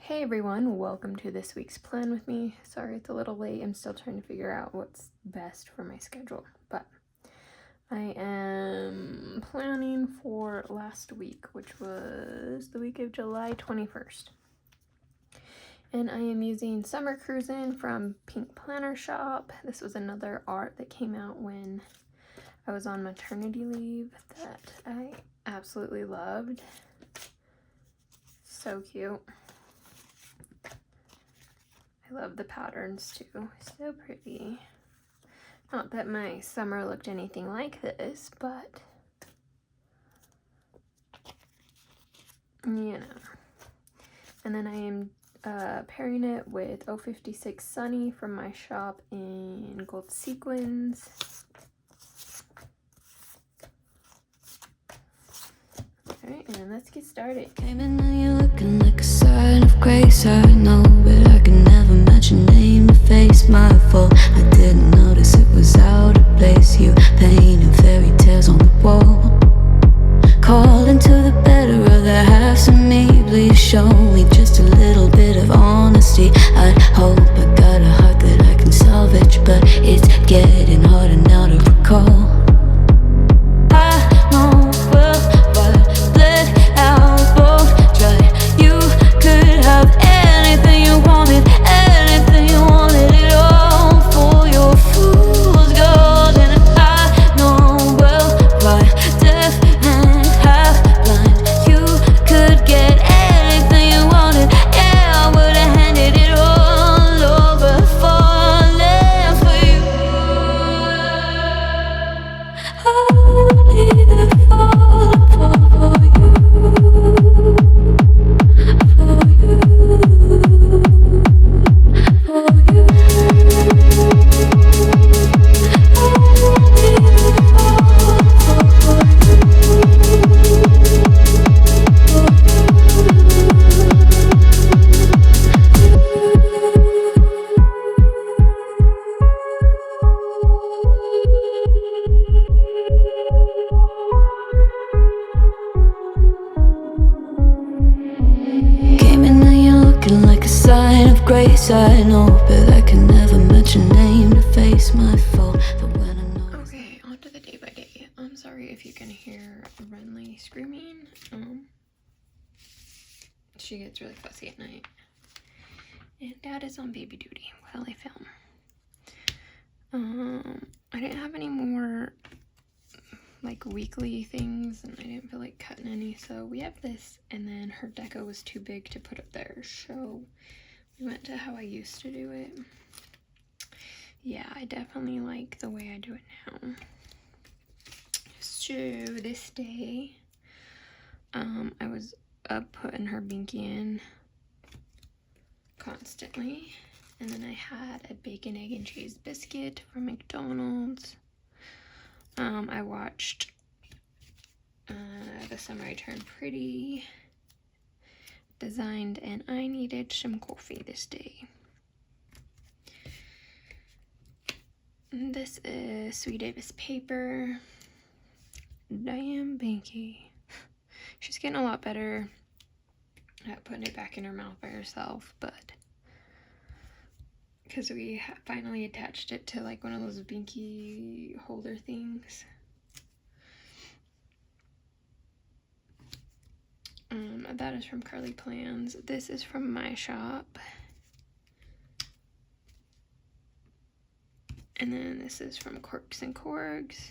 Hey everyone, welcome to this week's plan with me. Sorry it's a little late, I'm still trying to figure out what's best for my schedule, but I am planning for last week, which was the week of July 21st. And I am using Summer Cruisin from Pink Planner Shop. This was another art that came out when I was on maternity leave that I absolutely loved. So cute. I love the patterns too, so pretty. Not that my summer looked anything like this, but you know. And then I am pairing it with 056 Sunny from my shop in gold sequins. Alright, and let's get started. Came in and you're looking like a sign of grace. I know, but I can never match your name to face my fault. I didn't notice it was out of place. You painting fairy tales on the wall, calling to the better of the halves of me. Please show me just a little bit of honesty. I'd hope I got a heart that I can salvage, but it's getting harder now to recall. Grace, I know, but I can never match your name to face my fault. Okay, on to the day by day. I'm sorry if you can hear Renly screaming. She gets really fussy at night. And Dad is on baby duty while I film. I didn't have any more like weekly things, and I didn't feel like cutting any, so we have this, and then her deco was too big to put up there, so we went to how I used to do it. Yeah, I definitely like the way I do it now. So this day, I was up putting her binky in constantly, and then I had a bacon, egg, and cheese biscuit from McDonald's. I watched The Summer I Turned Pretty, designed, and I needed some coffee this day. This is Sweet Davis paper. Damn binky. She's getting a lot better at putting it back in her mouth by herself, but because we finally attached it to like one of those binky holder things. That is from Carly Plans. This is from my shop. And then this is from Corks and Corgs.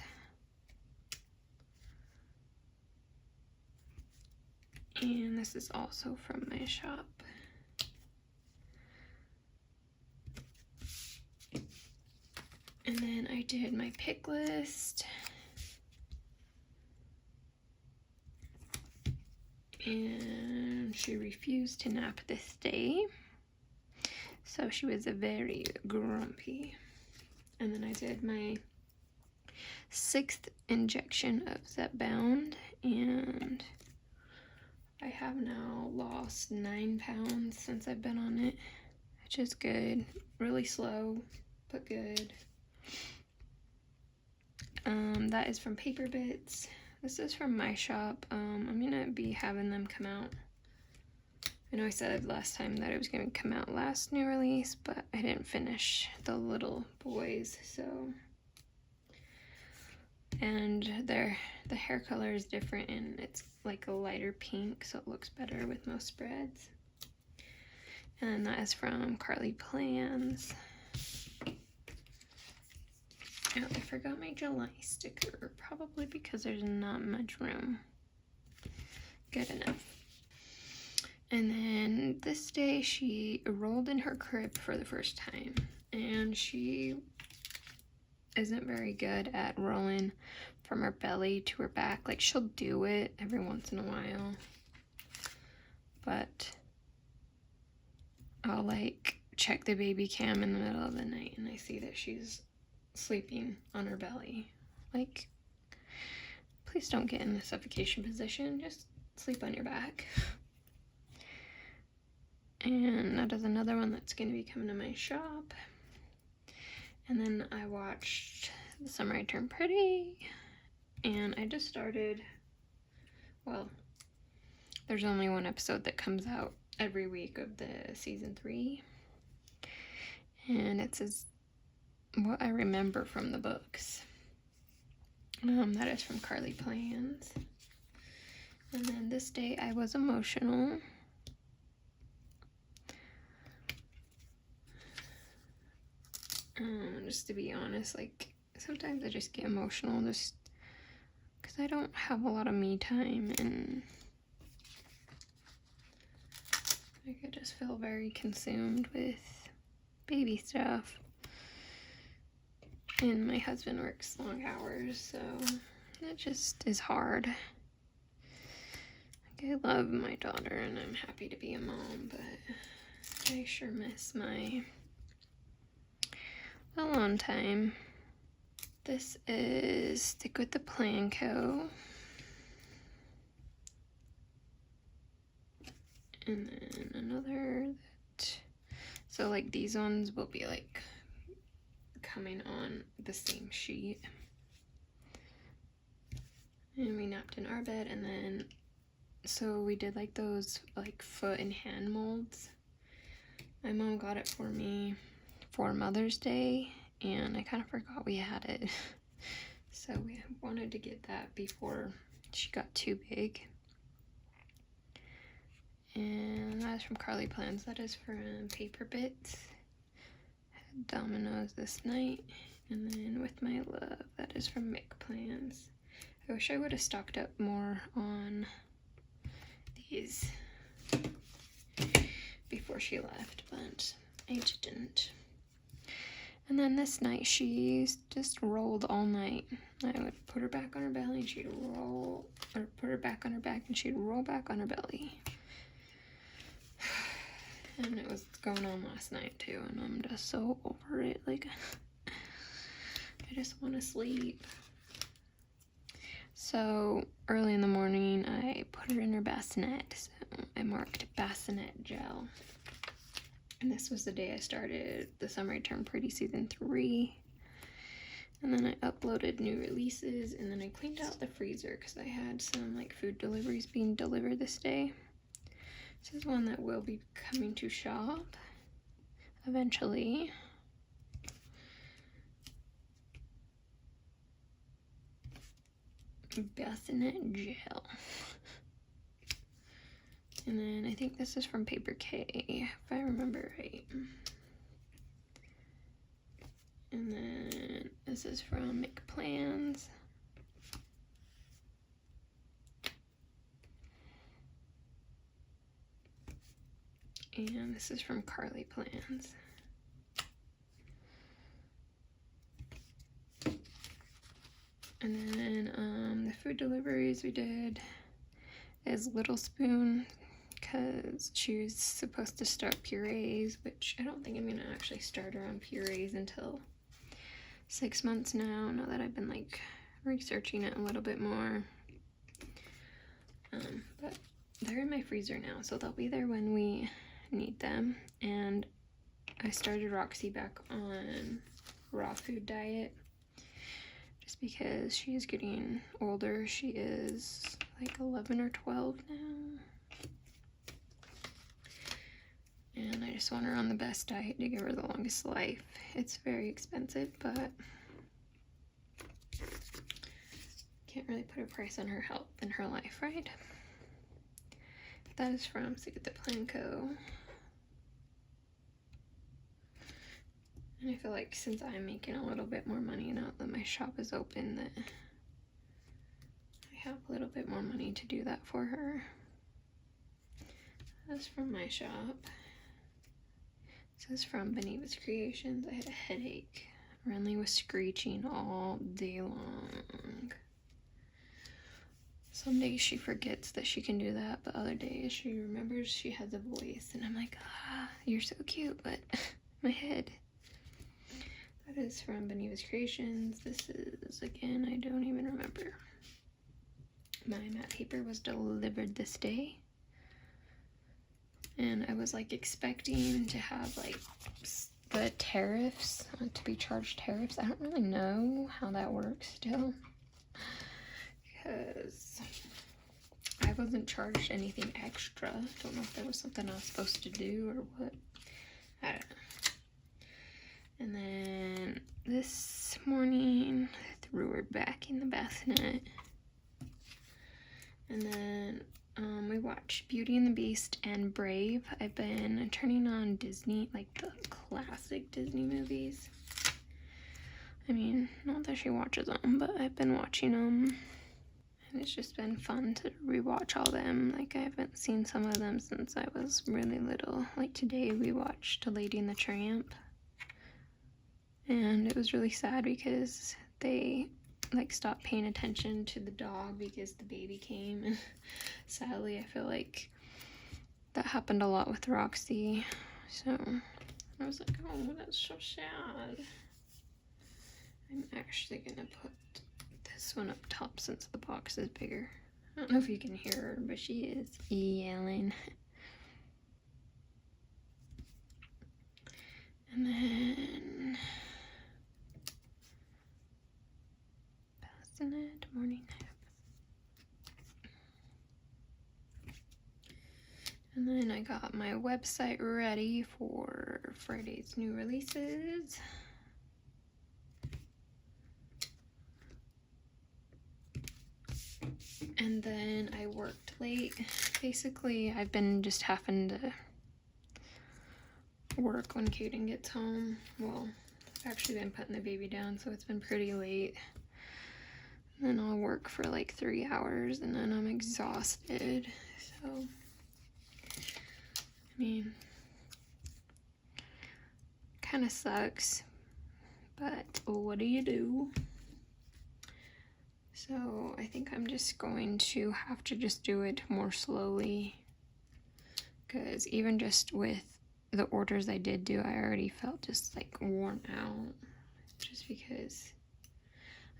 And this is also from my shop. And then I did my pick list. And she refused to nap this day, so she was very grumpy. And then I did my 6th injection of Zepbound, and I have now lost 9 pounds since I've been on it, which is good. Really slow, but good. That is from Paper Bits. This is from my shop. I'm gonna be having them come out I know I said last time that it was going to come out last new release, but I didn't finish the little boys, so. And the hair color is different, and it's like a lighter pink, so it looks better with most spreads. And that is from Carly Plans. Oh, I forgot my July sticker, probably because there's not much room. Good enough. And then this day she rolled in her crib for the first time, and she isn't very good at rolling from her belly to her back. Like, she'll do it every once in a while, but I'll like check the baby cam in the middle of the night and I see that she's sleeping on her belly. Like, please don't get in the suffocation position, just sleep on your back. And that is another one that's going to be coming to my shop. And then I watched The Summer I Turned Pretty, and I just started, well, there's only one episode that comes out every week of the season 3, and it says what I remember from the books. That is from Carly Plans. And then this day I was emotional. Just to be honest, like, sometimes I just get emotional just because I don't have a lot of me time, and like, I just feel very consumed with baby stuff. And my husband works long hours, so that just is hard. Like, I love my daughter and I'm happy to be a mom, but I sure miss my alone time. This is Stick with the Plan Co. And then another that, so like these ones will be like coming on the same sheet. And we napped in our bed, and then so we did like those like foot and hand molds. My mom got it for me for Mother's Day, and I kind of forgot we had it. So we wanted to get that before she got too big. And that is from Carly Plans. That is from Paper Bits. Had Dominoes this night. And then With My Love, that is from Mick Plans. I wish I would have stocked up more on these before she left, but I didn't. And then this night she just rolled all night. I would put her back on her belly and she'd roll, or put her back on her back and she'd roll back on her belly. And it was going on last night too, and I'm just so over it. Like, I just want to sleep. So early in the morning I put her in her bassinet, so I marked bassinet gel. And this was the day I started The Summer I Turned Pretty season 3. And then I uploaded new releases, and then I cleaned out the freezer because I had some like food deliveries being delivered this day. This is one that will be coming to shop eventually. Bassinet gel. And then I think this is from Paper K, if I remember right. And then this is from Make Plans. And this is from Carly Plans. And then the food deliveries we did is Little Spoon, because she was supposed to start purees, which I don't think I'm gonna actually start her on purees until 6 months now that I've been like researching it a little bit more. But they're in my freezer now, so they'll be there when we need them. And I started Roxy back on raw food diet just because she is getting older. She is like 11 or 12 now. just want her on the best diet to give her the longest life. It's very expensive, but can't really put a price on her health and her life, right? That is from Sick at the Plan Co. And I feel like since I'm making a little bit more money now that my shop is open, that I have a little bit more money to do that for her. That's from my shop. This is from Beneva's Creations. I had a headache. Renly was screeching all day long. Some days she forgets that she can do that, but other days she remembers she has a voice. And I'm like, you're so cute, but my head. That is from Beneva's Creations. This is, again, I don't even remember. My matte paper was delivered this day. And I was like expecting to have like the tariffs, to be charged tariffs. I don't really know how that works still, because I wasn't charged anything extra. Don't know if there was something I was supposed to do or what. I don't know. And then this morning I threw her back in the bassinet. And then we watched Beauty and the Beast and Brave. I've been turning on Disney, like the classic Disney movies. I mean, not that she watches them, but I've been watching them. And it's just been fun to rewatch all them. Like, I haven't seen some of them since I was really little. Like today we watched Lady and the Tramp. And it was really sad because they like stopped paying attention to the dog because the baby came, and sadly I feel like that happened a lot with Roxy. So I was like, oh, that's so sad. I'm actually gonna put this one up top since the box is bigger. I don't know if you can hear her, but she is yelling. And then bassinet, morning nap. And then I got my website ready for Friday's new releases. And then I worked late. Basically, I've been just having to work when Kaden gets home. Well, I've actually been putting the baby down, so it's been pretty late. And then I'll work for like 3 hours, and then I'm exhausted. So, I mean, kind of sucks, but what do you do? So I think I'm just going to have to just do it more slowly, because even just with the orders I did do, I already felt just like worn out, just because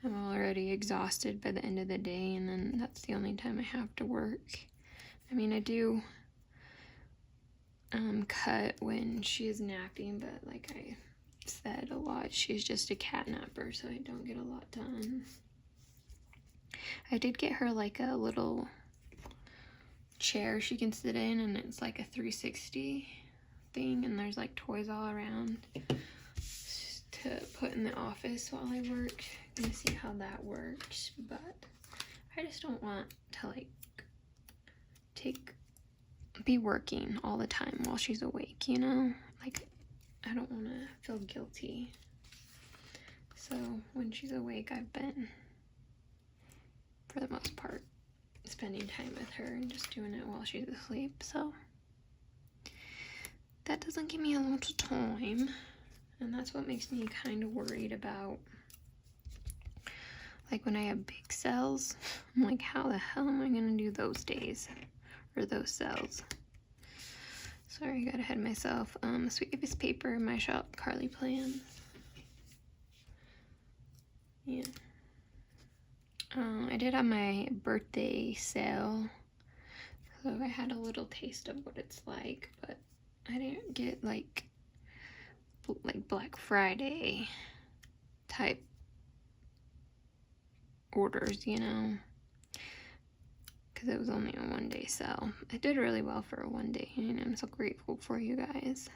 I'm already exhausted by the end of the day, and then that's the only time I have to work. I mean, I do cut when she is napping, but like I said a lot, she's just a cat napper, so I don't get a lot done. I did get her like a little chair she can sit in, and it's like a 360 thing, and there's like toys all around to put in the office while I work. I'm gonna see how that works, but I just don't want to like be working all the time while she's awake, you know? Like, I don't want to feel guilty. So when she's awake, I've been, for the most part, spending time with her and just doing it while she's asleep. So that doesn't give me a lot of time, and that's what makes me kind of worried about, like, when I have big sales. I'm like, how the hell am I gonna do those days or those sales? Sorry, I got ahead of myself. Sweet Baby's paper in my shop, Carly Plans. Yeah. I did have my birthday sale, so I had a little taste of what it's like, but I didn't get like Black Friday type orders, you know, because it was only a 1-day sale. It did really well for a 1 day, and I'm so grateful for you guys.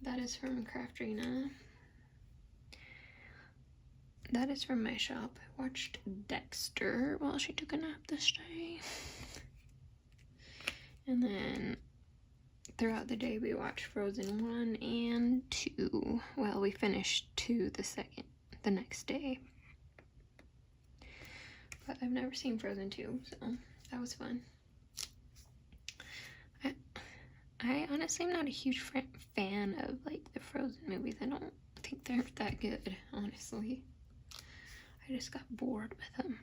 That is from Craftrina. That is from my shop. I watched Dexter while she took a nap this day. And then throughout the day we watched Frozen 1 and 2. Well, we finished 2 the next day. But I've never seen Frozen 2, so that was fun. I honestly am not a huge fan of like the Frozen movies. I don't think they're that good, honestly. I just got bored with them.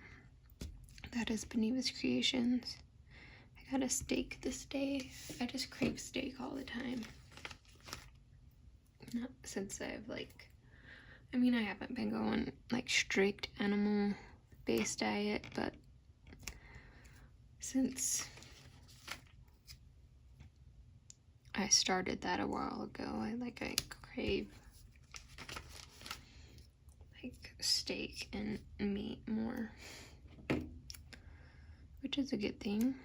That is Beneva's Creations. I got a steak this day. I just crave steak all the time. Not since I've like, I mean, I haven't been going like strict animal based diet, but since I started that a while ago, I crave like steak and meat more, which is a good thing.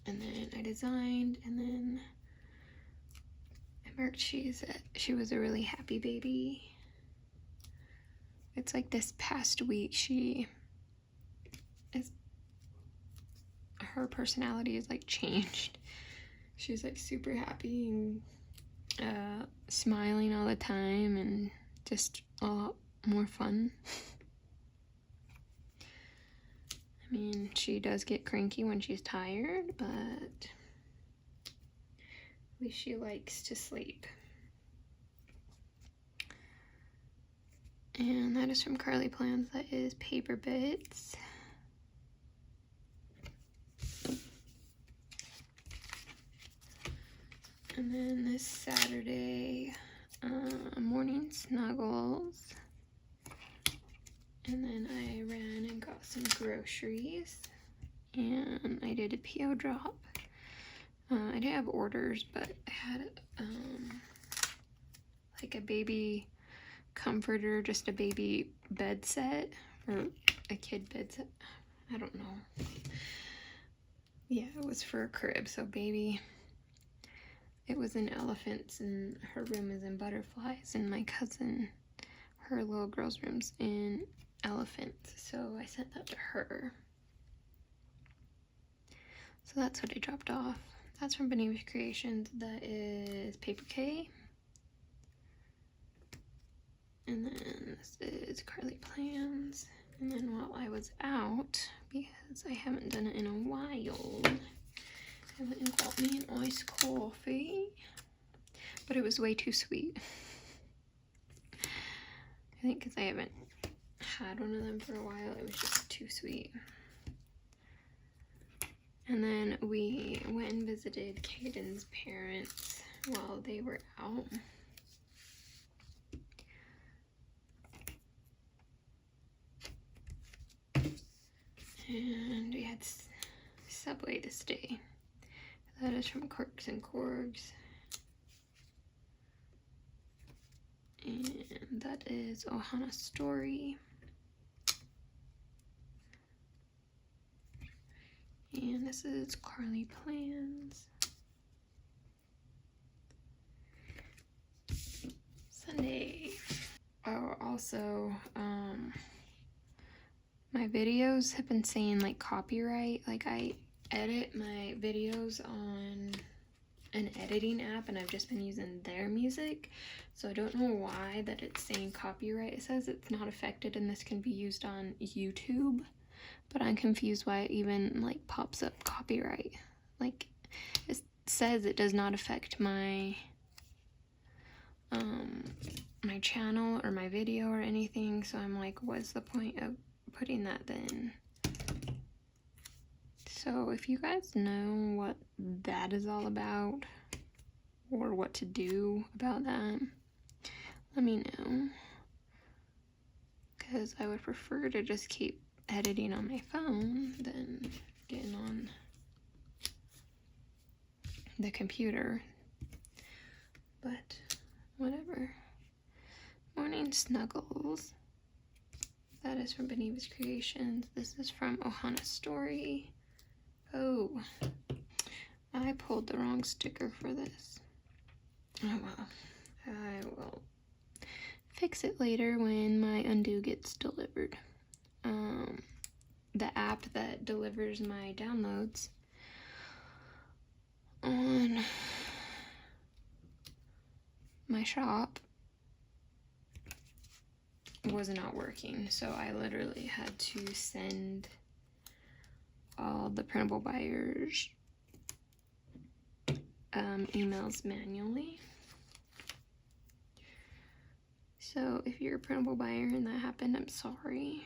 And then I designed, and then I marked she was a really happy baby. It's like this past week her personality is like changed. She's like super happy and smiling all the time and just a lot more fun. I mean, she does get cranky when she's tired, but at least she likes to sleep. And that is from Carly Plans. That is Paper Bits. And then this Saturday, morning snuggles. And then I ran and got some groceries. And I did a PO drop. I didn't have orders, but I had like a baby comforter, just a baby bed set, or a kid bed set. I don't know. Yeah, it was for a crib, so baby. It was in elephants, and her room is in butterflies, and my cousin, her little girl's room's in elephants, so I sent that to her. So that's what I dropped off. That's from Beneva's Creations. That is Paper K. And then this is Carly Plans. And then while I was out, because I haven't done it in a while, I went and got me an iced coffee. But it was way too sweet. I think because I haven't had one of them for a while, it was just too sweet. And then we went and visited Caden's parents while they were out. And we had Subway this day. That is from Corks and Corgs. And that is Ohana's Story. And this is Carly Plans. Sunday. Oh, also, my videos have been saying like copyright. Like I edit my videos on an editing app and I've just been using their music. So I don't know why that it's saying copyright. It says it's not affected and this can be used on YouTube. But I'm confused why it even like pops up copyright. Like it says it does not affect my my channel or my video or anything, so I'm like, what's the point of putting that then? So if you guys know what that is all about or what to do about that, let me know, because I would prefer to just keep editing on my phone than getting on the computer, but whatever. Morning Snuggles. That is from Beneva's Creations. This is from Ohana's Story. Oh, I pulled the wrong sticker for this. Oh well. I will fix it later when my undo gets delivered. The app that delivers my downloads on my shop was not working, so I literally had to send all the printable buyers emails manually. So if you're a printable buyer and that happened, I'm sorry.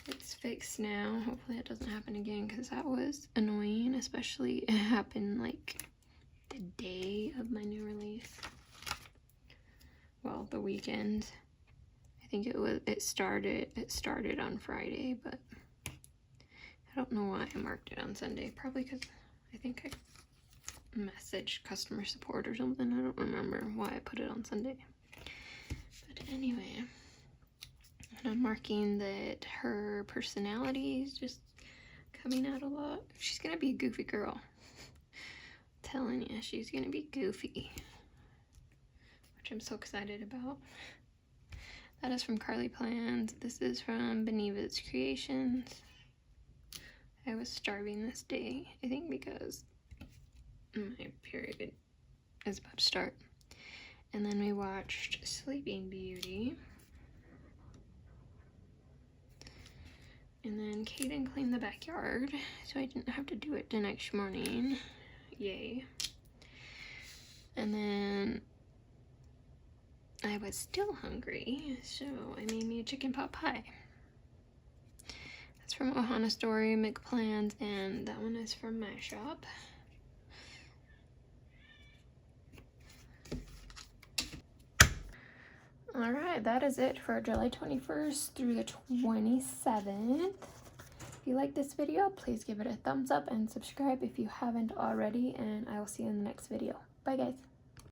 It's fixed now. Hopefully it doesn't happen again, because that was annoying, especially it happened like the day of my new release. Well, the weekend. I think it started on Friday, but I don't know why I marked it on Sunday. Probably because I think I messaged customer support or something. I don't remember why I put it on Sunday. But anyway, and I'm marking that her personality is just coming out a lot. She's gonna be a goofy girl. I'm telling you, she's gonna be goofy, which I'm so excited about. That is from Carly Plans. This is from Beneva's Creations. I was starving this day, I think because my period is about to start. And then we watched Sleeping Beauty. And then Kaden cleaned the backyard, so I didn't have to do it the next morning. Yay. And then I was still hungry, so I made me a chicken pot pie. That's from Ohana Story, McPlans, and that one is from my shop. Alright, that is it for July 21st through the 27th. If you like this video, please give it a thumbs up and subscribe if you haven't already, and I will see you in the next video. Bye guys.